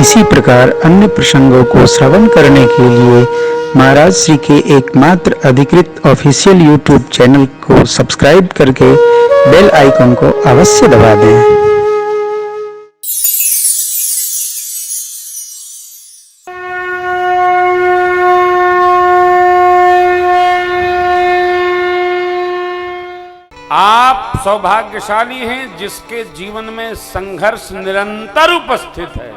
इसी प्रकार अन्य प्रसंगों को श्रवण करने के लिए महाराज श्री के एकमात्र अधिकृत ऑफिशियल यूट्यूब चैनल को सब्सक्राइब करके बेल आइकन को अवश्य दबा दें। आप सौभाग्यशाली हैं जिसके जीवन में संघर्ष निरंतर उपस्थित है।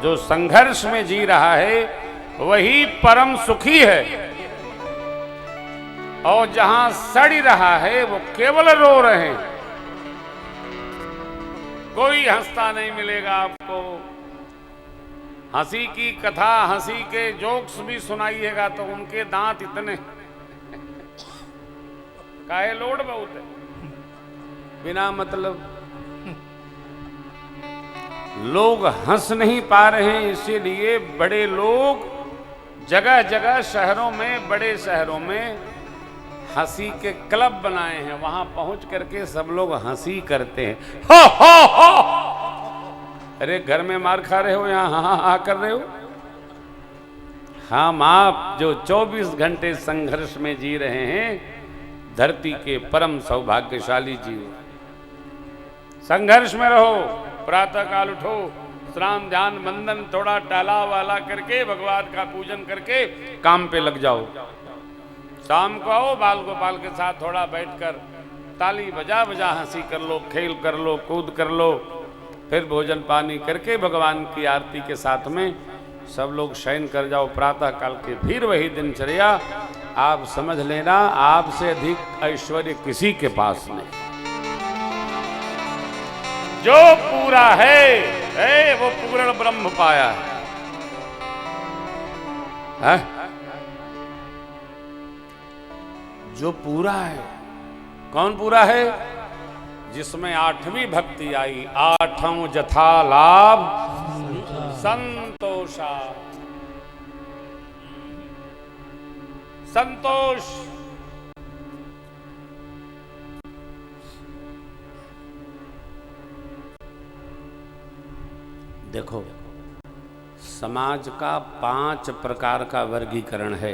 जो संघर्ष में जी रहा है वही परम सुखी है, और जहां सड़ रहा है वो केवल रो रहे हैं। कोई हंसता नहीं मिलेगा आपको। हंसी की कथा, हंसी के जोक्स भी सुनाइएगा तो उनके दांत इतने काहे लोड बहुत है, बिना मतलब लोग हंस नहीं पा रहे हैं। इसीलिए बड़े लोग जगह जगह शहरों में, बड़े शहरों में हंसी के क्लब बनाए हैं। वहां पहुंच करके सब लोग हंसी करते हैं। हो हो। अरे घर में मार खा रहे हो, यहां हाँ हाँ कर रहे हो। हम आप जो 24 घंटे संघर्ष में जी रहे हैं, धरती के परम सौभाग्यशाली जीव। संघर्ष में रहो, प्रातः काल उठो, स्नान ध्यान बंदन थोड़ा टाला वाला करके भगवान का पूजन करके काम पे लग जाओ। शाम को आओ, बाल गोपाल के साथ थोड़ा बैठकर ताली बजा बजा हंसी कर लो, खेल कर लो, कूद कर लो। फिर भोजन पानी करके भगवान की आरती के साथ में सब लोग शयन कर जाओ। प्रातः काल के फिर वही दिनचर्या। आप समझ लेना, आपसे अधिक ऐश्वर्य किसी के पास नहीं। जो पूरा है वो पूर्ण ब्रह्म पाया है। जो पूरा है, कौन पूरा है? जिसमें 8वीं भक्ति आई, 8वां जथा लाभ संतोषा। संतोष देखो, समाज का 5 प्रकार का वर्गीकरण है।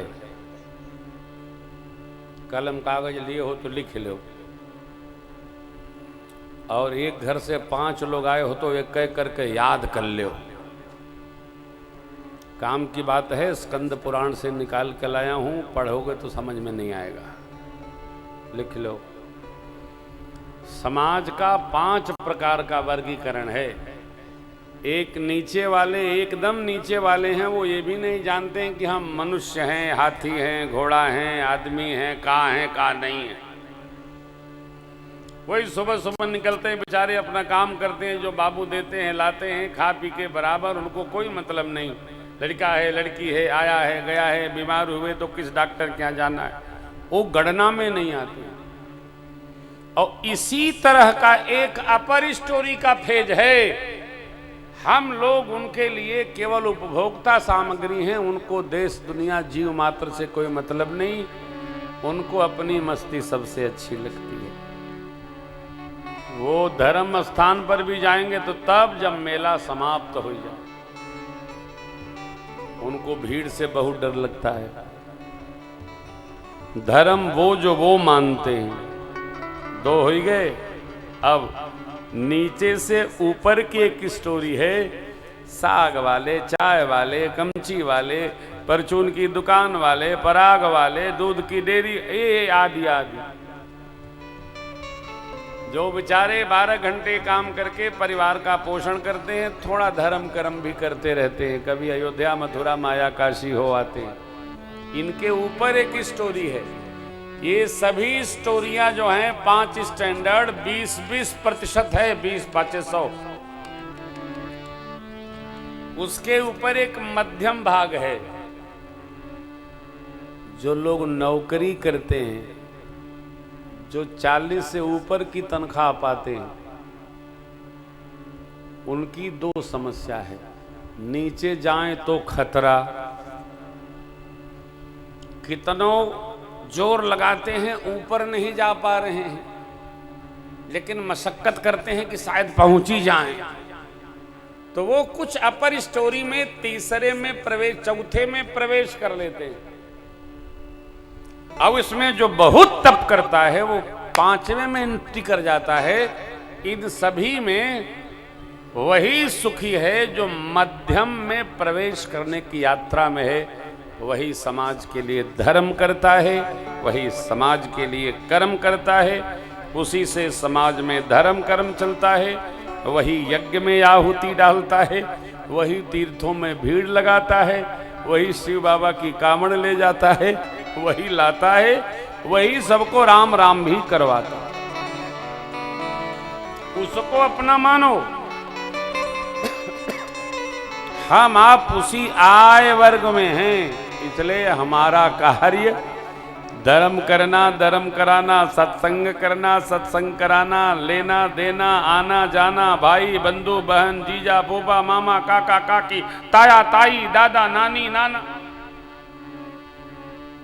कलम कागज लिए हो तो लिख लो, और एक घर से 5 लोग आए हो तो एक एक करके याद कर लो। काम की बात है, स्कंद पुराण से निकाल के लाया हूं, पढ़ोगे तो समझ में नहीं आएगा, लिख लो। समाज का 5 प्रकार का वर्गीकरण है। एक नीचे वाले, एकदम नीचे वाले हैं, वो ये भी नहीं जानते हैं कि हम मनुष्य हैं, हाथी हैं, घोड़ा हैं, आदमी हैं, का नहीं है। वही सुबह सुबह निकलते हैं बेचारे, अपना काम करते हैं, जो बाबू देते हैं लाते हैं, खा पी के बराबर, उनको कोई मतलब नहीं। लड़का है, लड़की है, आया है, गया है, बीमार हुए तो किस डॉक्टर के यहाँ जाना है, वो गणना में नहीं आते। और इसी तरह का एक अपर स्टोरी का फेज है। हम लोग उनके लिए केवल उपभोक्ता सामग्री हैं। उनको देश दुनिया जीव मात्र से कोई मतलब नहीं। उनको अपनी मस्ती सबसे अच्छी लगती है। वो धर्म स्थान पर भी जाएंगे तो तब जब मेला समाप्त हो जाए। उनको भीड़ से बहुत डर लगता है। धर्म वो जो वो मानते हैं। 2 हो गए। अब नीचे से ऊपर की एक स्टोरी है। साग वाले, चाय वाले, कमची वाले, परचून की दुकान वाले, पराग वाले, दूध की डेयरी, ये आदि आदि। जो बेचारे 12 घंटे काम करके परिवार का पोषण करते हैं, थोड़ा धर्म कर्म भी करते रहते हैं, कभी अयोध्या मथुरा माया काशी हो आते हैं। इनके ऊपर एक स्टोरी है। ये सभी स्टोरियां जो हैं 5 स्टैंडर्ड 20-20% है, 20-500। उसके ऊपर एक मध्यम भाग है। जो लोग नौकरी करते हैं, जो 40 से ऊपर की तनख्वाह पाते हैं, उनकी 2 समस्या है। नीचे जाएं तो खतरा, कितनों जोर लगाते हैं ऊपर नहीं जा पा रहे हैं, लेकिन मशक्कत करते हैं कि शायद पहुंच ही जाएं। तो वो कुछ अपर स्टोरी में तीसरे में प्रवेश, चौथे में प्रवेश कर लेते हैं। अब इसमें जो बहुत तप करता है वो पांचवें में एंट्री कर जाता है। इन सभी में वही सुखी है जो मध्यम में प्रवेश करने की यात्रा में है। वही समाज के लिए धर्म करता है, वही समाज के लिए कर्म करता है, उसी से समाज में धर्म कर्म चलता है, वही यज्ञ में आहुति डालता है, वही तीर्थों में भीड़ लगाता है, वही शिव बाबा की कामड़ ले जाता है, वही लाता है, वही सबको राम राम भी करवाता है। उसको अपना मानो। हम आप उसी आय वर्ग में हैं, इसलिए हमारा कार्य धर्म करना, धर्म कराना, सत्संग करना, सत्संग कराना, लेना देना, आना जाना, भाई बंधु बहन, जीजा पोपा, मामा काका काकी, ताया ताई, दादा नानी नाना।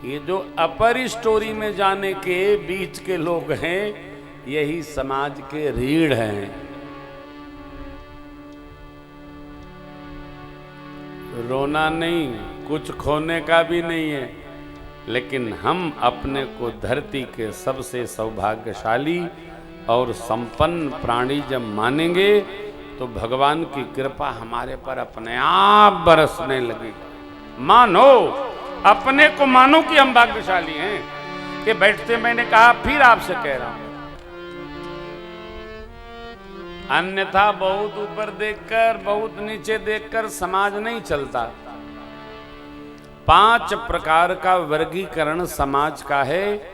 ये जो अपर स्टोरी में जाने के बीच के लोग हैं, यही समाज के रीढ़ हैं। रोना नहीं, कुछ खोने का भी नहीं है, लेकिन हम अपने को धरती के सबसे सौभाग्यशाली और संपन्न प्राणी जब मानेंगे तो भगवान की कृपा हमारे पर अपने आप बरसने लगेगी। मानो, अपने को मानो कि हम भाग्यशाली हैं। कि बैठते मैंने कहा, फिर आपसे कह रहा हूं, अन्यथा बहुत ऊपर देखकर, बहुत नीचे देखकर समाज नहीं चलता। 5 प्रकार का वर्गीकरण समाज का है।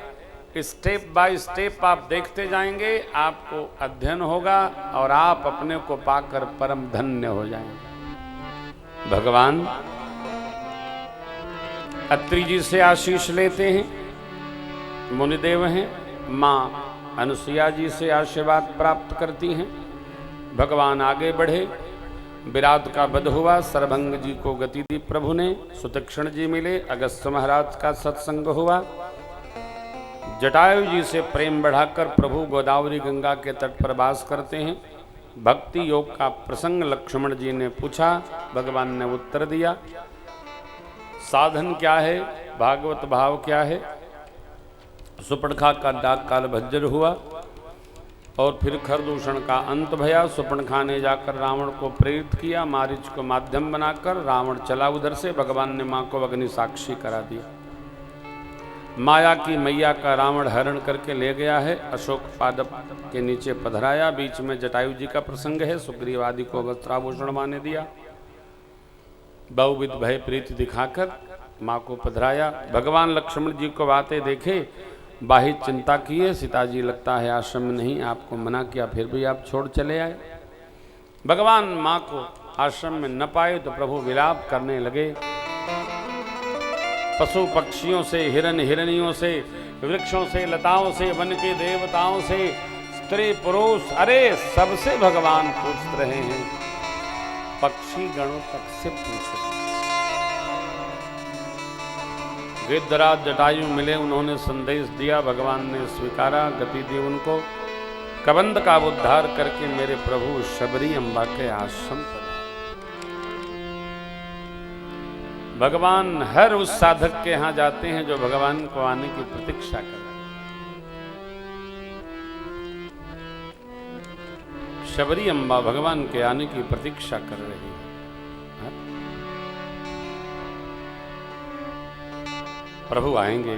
स्टेप बाय स्टेप आप देखते जाएंगे, आपको अध्ययन होगा और आप अपने को पाकर परम धन्य हो जाएंगे। भगवान अत्रि जी से आशीष लेते हैं, मुनिदेव हैं। माँ अनुसुईया जी से आशीर्वाद प्राप्त करती हैं। भगवान आगे बढ़े, विराट का वध हुआ, सरभंग जी को गति दी प्रभु ने, सुतीक्ष्ण जी मिले, अगस्त्य महाराज का सत्संग हुआ। जटायु जी से प्रेम बढ़ाकर प्रभु गोदावरी गंगा के तट पर वास करते हैं। भक्ति योग का प्रसंग लक्ष्मण जी ने पूछा, भगवान ने उत्तर दिया। साधन क्या है, भागवत भाव क्या है। सुपर्णखा का डाक काल भज्जर हुआ और फिर खरदूषण का अंत भया। सुपर्णखा ने जाकर रावण को प्रेरित किया, मारीच को माध्यम बनाकर रावण चला उधर से। भगवान ने मां को अग्नि साक्षी करा दिया। माया की मैया का रावण हरण करके ले गया है, अशोक पादप के नीचे पधराया। बीच में जटायु जी का प्रसंग है, सुग्रीव आदि को वस्त्राभूषण माने दिया। बहुविध भय प्रीति दिखाकर माँ को पधराया। भगवान लक्ष्मण जी को आते देखे, बाहिर चिंता किए। सीता जी लगता है आश्रम में नहीं, आपको मना किया, फिर भी आप छोड़ चले आए। भगवान माँ को आश्रम में न पाए तो प्रभु विलाप करने लगे। पशु पक्षियों से, हिरण हिरनियों से, वृक्षों से, लताओं से, वन के देवताओं से, स्त्री पुरुष, अरे सबसे भगवान पूछ रहे हैं। पक्षी गणों तक से पूछ रहे। गिद्धराज जटायु मिले, उन्होंने संदेश दिया, भगवान ने स्वीकारा, गति दी उनको। कबंध का उद्धार करके मेरे प्रभु शबरी अम्बा के आश्रम पर। भगवान हर उस साधक के यहां जाते हैं जो भगवान को आने की प्रतीक्षा कर। शबरी अम्बा भगवान के आने की प्रतीक्षा कर रही है। प्रभु आएंगे।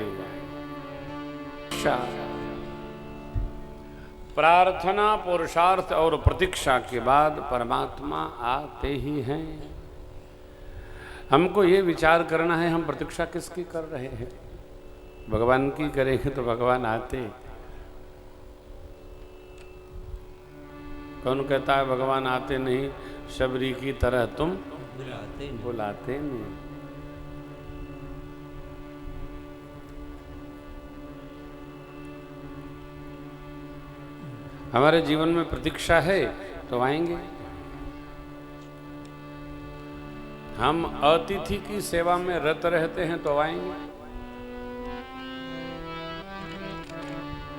प्रार्थना, पुरुषार्थ और प्रतीक्षा के बाद परमात्मा आते ही हैं। हमको ये विचार करना है, हम प्रतीक्षा किसकी कर रहे हैं। भगवान की करेंगे तो भगवान आते। कौन कहता है भगवान आते नहीं, शबरी की तरह तुम बुलाते नहीं। हमारे जीवन में प्रतीक्षा है तो आएंगे। हम अतिथि की सेवा में रत रहते हैं तो आएंगे।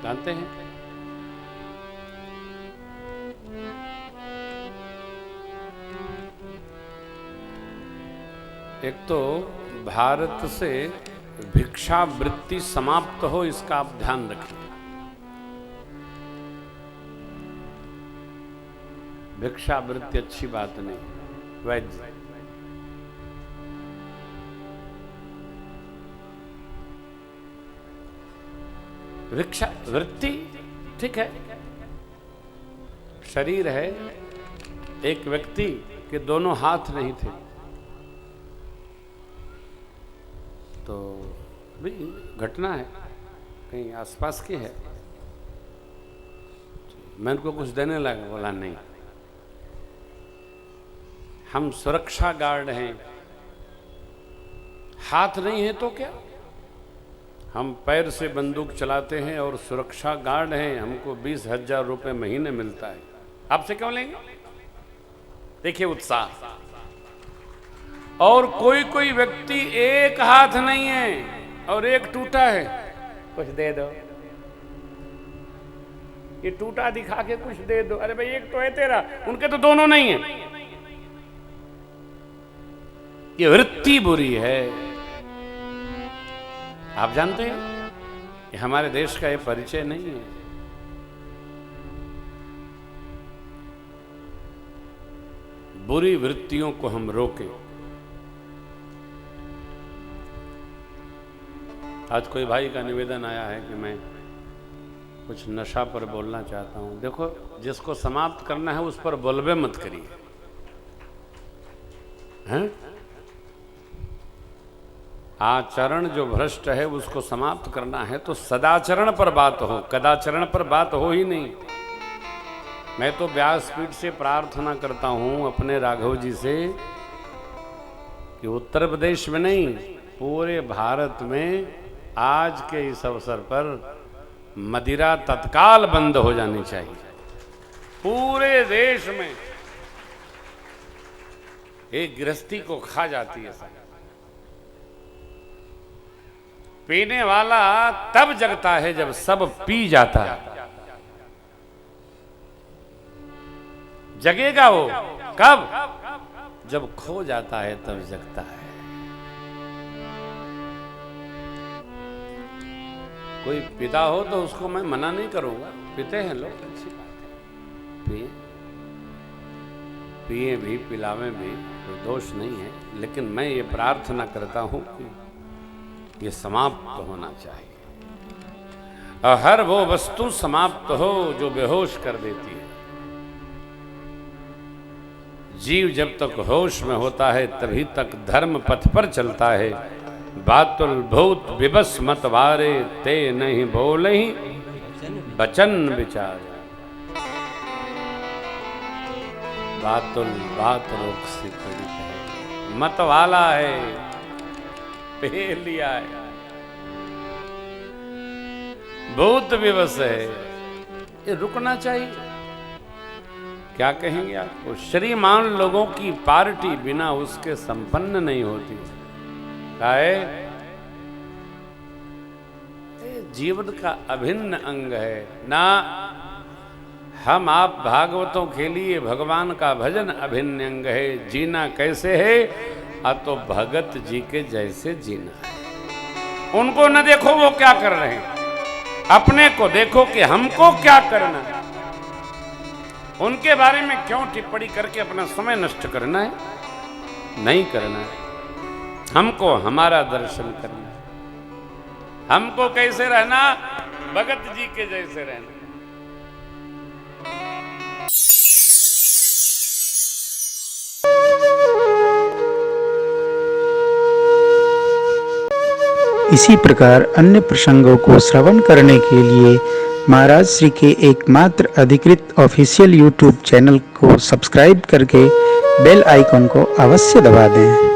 जानते हैं, एक तो भारत से भिक्षावृत्ति समाप्त हो, इसका आप ध्यान रखिए। भिक्षावृत्ति अच्छी बात नहीं। वैद्य भिक्षावृत्ति ठीक है, शरीर है। एक व्यक्ति के दोनों हाथ नहीं थे, तो भाई घटना है, कहीं आसपास की है। मैं उनको कुछ देने लगा, बोला नहीं, हम सुरक्षा गार्ड हैं, हाथ नहीं है तो क्या, हम पैर से बंदूक चलाते हैं और सुरक्षा गार्ड हैं, हमको 20,000 रुपये महीने मिलता है, आपसे क्यों लेंगे? देखिए उत्साह। और कोई व्यक्ति एक हाथ नहीं है और एक टूटा है, कुछ दे दो, ये टूटा दिखा के कुछ दे दो। अरे भाई एक तो है तेरा, उनके तो दोनों नहीं है। ये वृत्ति बुरी है। आप जानते हैं ये हमारे देश का ये परिचय नहीं है। बुरी वृत्तियों को हम रोकें। आज कोई भाई का निवेदन आया है कि मैं कुछ नशा पर बोलना चाहता हूं। देखो, जिसको समाप्त करना है उस पर बोलबे मत करिए, हैं? आचरण जो भ्रष्ट है उसको समाप्त करना है तो सदाचरण पर बात हो, कदाचरण पर बात हो ही नहीं। मैं तो व्यासपीठ से प्रार्थना करता हूं अपने राघव जी से कि उत्तर प्रदेश में नहीं, पूरे भारत में आज के इस अवसर पर मदिरा तत्काल बंद हो जानी चाहिए। पूरे देश में एक गृहस्थी को खा जाती है। पीने वाला तब जगता है जब सब पी जाता है। जगेगा वो कब? जब खो जाता है तब जगता है। कोई पिता हो तो उसको मैं मना नहीं करूंगा, पीते हैं लोग, अच्छी बात है, पिए पिए भी, पिलावे भी, कोई दोष नहीं है। लेकिन मैं ये प्रार्थना करता हूं कि ये समाप्त होना चाहिए। और हर वो वस्तु समाप्त हो जो बेहोश कर देती है। जीव जब तक होश में होता है तभी तक धर्म पथ पर चलता है। बातुल भूत विबस मत वारे, ते नहीं बोले ही बचन विचार। बातुल बात रोक से पड़ी है, मत वाला है, पी लिया है, भूत विवश है, ये रुकना चाहिए। क्या कहेंगे आपको? श्रीमान लोगों की पार्टी बिना उसके संपन्न नहीं होती। क्या है? ये जीवन का अभिन्न अंग है ना। हम आप भागवतों के लिए भगवान का भजन अभिन्न अंग है। जीना कैसे है? तो भगत जी के जैसे जीना है। उनको न देखो वो क्या कर रहे हैं, अपने को देखो कि हमको क्या करना है। उनके बारे में क्यों टिप्पणी करके अपना समय नष्ट करना है? नहीं करना है। हमको हमारा दर्शन करना है। हमको कैसे रहना? भगत जी के जैसे रहना। इसी प्रकार अन्य प्रसंगों को श्रवण करने के लिए महाराज श्री के एकमात्र अधिकृत ऑफिशियल यूट्यूब चैनल को सब्सक्राइब करके बेल आइकन को अवश्य दबा दें।